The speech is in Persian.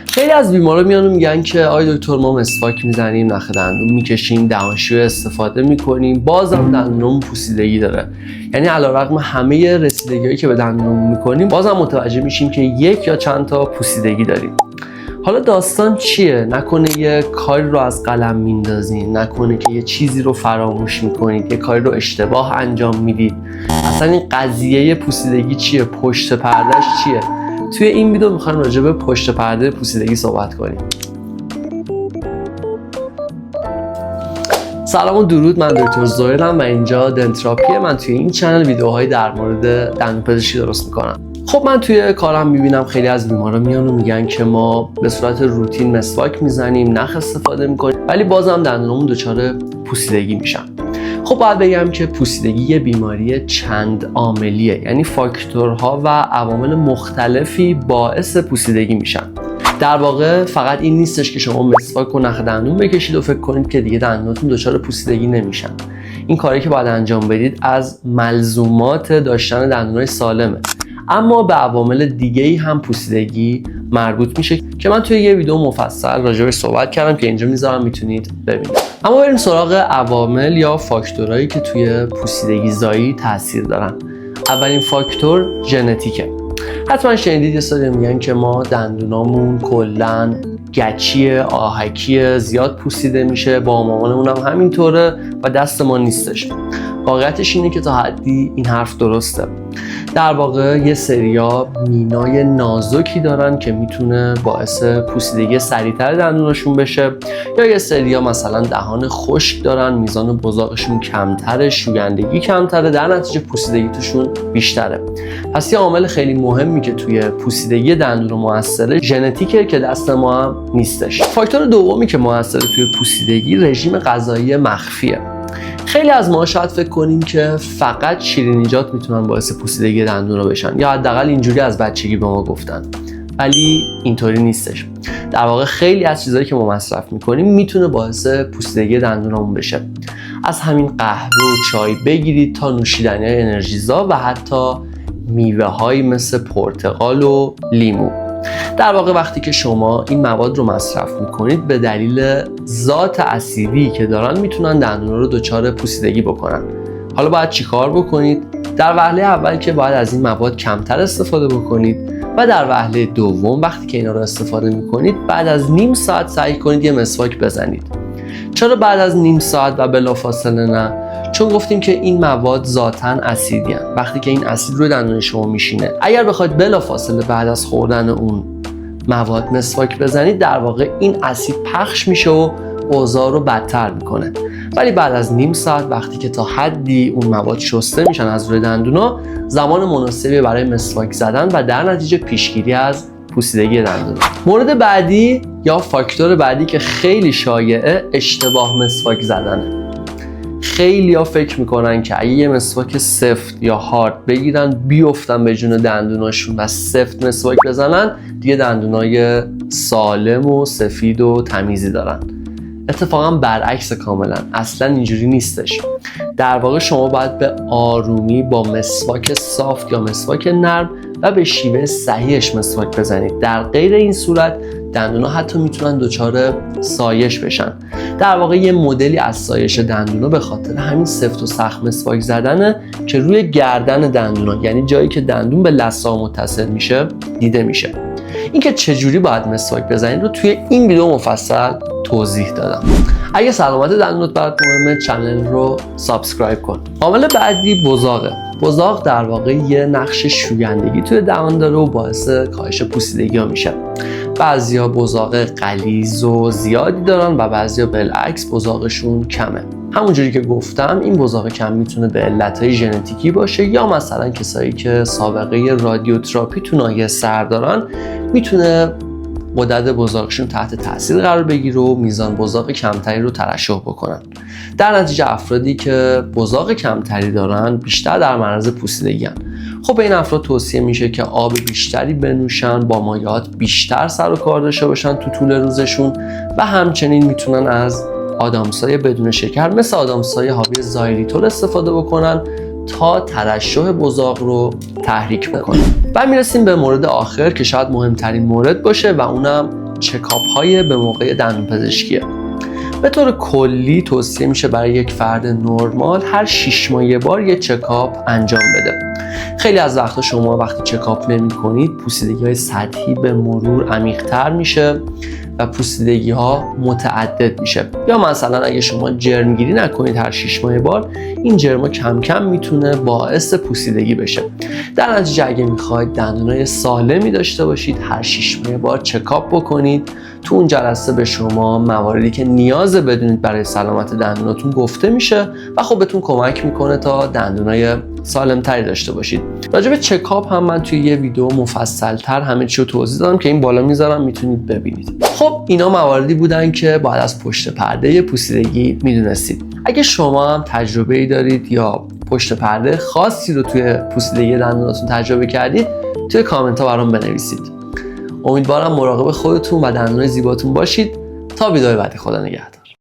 خیلی از بیمارا میان و میگن که آی دکتر ما مسواک میزنیم، نخ دندون میکشیم، دهانشویی استفاده میکنیم، بازم دندونمون پوسیدگی داره. یعنی علیرغم همه رسیدگی‌هایی که به دندونمون میکنیم بازم متوجه میشیم که یک یا چند تا پوسیدگی داریم. حالا داستان چیه؟ نکنه یه کاری رو از قلم میندازین، نکنه که یه چیزی رو فراموش میکنید، یه کاری رو اشتباه انجام میدید. اصلا این قضیه پوسیدگی چیه؟ پشت پردهش چیه؟ توی این ویدیو میخوایم راجع به پشت پرده پوسیدگی صحبت کنیم. سلام و درود، من دکتر زهیرم و اینجا دنتراپیه. من توی این چنل ویدیوهایی در مورد دندونپزشکی درست میکنم. خب من توی کارم میبینم خیلی از بیمارا میان و میگن که ما به صورت روتین مسواک میزنیم، نخ استفاده میکنیم، ولی بازم دندونمون دچار پوسیدگی میشن. خب باید بگم که پوسیدگی یه بیماری چند عاملیه، یعنی فاکتورها و عوامل مختلفی باعث پوسیدگی میشن. در واقع فقط این نیستش که شما مسواک و نخ دندون بکشید و فکر کنید که دیگه دندوناتون دچار پوسیدگی نمیشن. این کاری که باید انجام بدید از ملزومات داشتن دندونای سالمه، اما به عوامل دیگه‌ای هم پوسیدگی مربوط میشه که من توی یه ویدیو مفصل راجعش صحبت کردم که اینجا میذارم، میتونید ببینید. اما بریم سراغ عوامل یا فاکتورهایی که توی پوسیدگی زایی تاثیر دارن. اولین فاکتور ژنتیکه. حتما شنیدید یه سری میگن که ما دندونامون کلاً گچی آهکی، زیاد پوسیده میشه، با مامانمون هم همینطوره و دست ما نیستش. واقعیتش اینه که تا حدی این حرف درسته. در واقع یه سریا مینای نازکی دارن که میتونه باعث پوسیدگی سریعتر دندوناشون بشه، یا یه سریا مثلا دهان خشک دارن، میزان بزاقشون کمتره، شویندگی کمتره، در نتیجه پوسیدگی توشون بیشتره. پس یه عامل خیلی مهمی که توی پوسیدگی دندون موثره ژنتیکه که دست ما هم نیستش. فاکتور دومی که موثره توی پوسیدگی رژیم غذایی مخفیه. خیلی از ما شاید فکر کنیم که فقط شیرینیجات میتونن باعث پوسیدگی دندون رو بشن، یا حداقل اینجوری از بچگی به ما گفتن، ولی اینطوری نیستش. در واقع خیلی از چیزایی که ما مصرف میکنیم میتونه باعث پوسیدگی دندونمون بشه. از همین قهوه و چای بگیرید تا نوشیدنی‌های انرژیزا و حتی میوه‌هایی مثل پرتقال و لیمو. در واقع وقتی که شما این مواد رو مصرف میکنید به دلیل ذات اسیدی که دارن میتونن دندون رو دچار پوسیدگی بکنن. حالا باید چیکار بکنید؟ در وهله اول که باید از این مواد کمتر استفاده بکنید و در وهله دوم وقتی که اینا رو استفاده میکنید بعد از نیم ساعت سعی کنید یه مسواک بزنید. چرا بعد از نیم ساعت و بلافاصله نه؟ چون گفتیم که این مواد ذاتاً اسیدی هستند. وقتی که این اسید روی دندون شما میشینه، اگر بخواید بلافاصله بعد از خوردن اون مواد مسواک بزنید، در واقع این اسید پخش میشه و اوضاع رو بدتر میکنه. ولی بعد از نیم ساعت وقتی که تا حدی اون مواد شسته میشن از روی دندونا، زمان مناسبی برای مسواک زدن و در نتیجه پیشگیری از پوسیدگی دندون. مورد بعدی یا فاکتور بعدی که خیلی شایعه اشتباه مسواک زدنه. خیلی‌ها فکر میکنن که اگه یه مسواک سفت یا هارد بگیرن بیفتن به جون دندوناشون و سفت مسواک بزنن دیگه دندونای سالم و سفید و تمیزی دارن. اتفاقا برعکس کاملا، اصلا اینجوری نیستش. در واقع شما باید به آرومی با مسواک سافت یا مسواک نرم و به شیوه صحیحش مسواک بزنید. در غیر این صورت دندونا حتی میتونن دچار سایش بشن. در واقع یه مدلی از سایش دندونا به خاطر همین سفت و سخت مسواک زدنه که روی گردن دندونا، یعنی جایی که دندون به لثه متصل میشه، دیده میشه. اینکه چجوری باید مسواک بزنید رو توی این ویدیو مفصل توضیح دادم. اگه سلامت دندونت برات مهمه چنل رو سابسکرایب کن. عامل بعدی بزاقه. بزاق در واقع یه نقش شویندگی توی دهان داره و باعث کاهش پوسیدگی ها میشه. بعضیا بزاق غلیظ و زیادی دارن و بعضیا بالعکس بزاقشون کمه. همونجوری که گفتم این بزاق کم میتونه به علتهای ژنتیکی باشه، یا مثلا کسایی که سابقه رادیوتراپی تو ناحیه سر دارن میتونه غدد بزاقشون تحت تاثیر قرار بگیره و میزان بزاق کمتری رو ترشح بکنن. در نتیجه افرادی که بزاق کمتری دارن بیشتر در معرض پوسیدگی هستند. خب به این افراد توصیه میشه که آب بیشتری بنوشن، با مایعات بیشتر سر و کار داشته باشن تو طول روزشون و همچنین میتونن از آدامسای بدون شکر مثل آدامسای حاوی زایلیتول استفاده بکنن تا ترشح بزاق رو تحریک بکنن. بعد میرسیم به مورد آخر که شاید مهمترین مورد باشه و اونم چکاپ های به موقع دندون پزشکیه. به طور کلی توصیه میشه برای یک فرد نرمال هر 6 ماه یه بار یه چکاپ انجام بده. خیلی از وقتا شما وقتی چکاپ نمی‌کنید پوسیدگی‌های سطحی به مرور عمیق‌تر میشه و پوسیدگی‌ها متعدد میشه. یا مثلا اگه شما جرمگیری نکنید هر 6 ماه بار، این جرما کم کم میتونه باعث پوسیدگی بشه. در نتیجه اگه میخواید دندونای سالمی داشته باشید هر 6 ماه بار چکاپ بکنید. تو اون جلسه به شما مواردی که نیاز بدونید برای سلامت دندوناتون گفته میشه و خب بهتون کمک میکنه تا دندونای سالمتری داشته باشید. راجع به چکاپ هم من توی یه ویدیو مفصل‌تر همه چی رو توضیح دادم که این بالا میذارم میتونید ببینید. خب اینا مواردی بودن که باید از پشت پرده پوسیدگی میدونستید. اگه شما هم تجربه‌ای دارید یا پشت پرده خاصی رو توی پوسیدگی دندوناتون تجربه کردید توی کامنت ها برام بنویسید. امیدوارم مراقب خودتون و دندون زیباتون باشید. تا ویدیو بعدی، خدا نگهدار.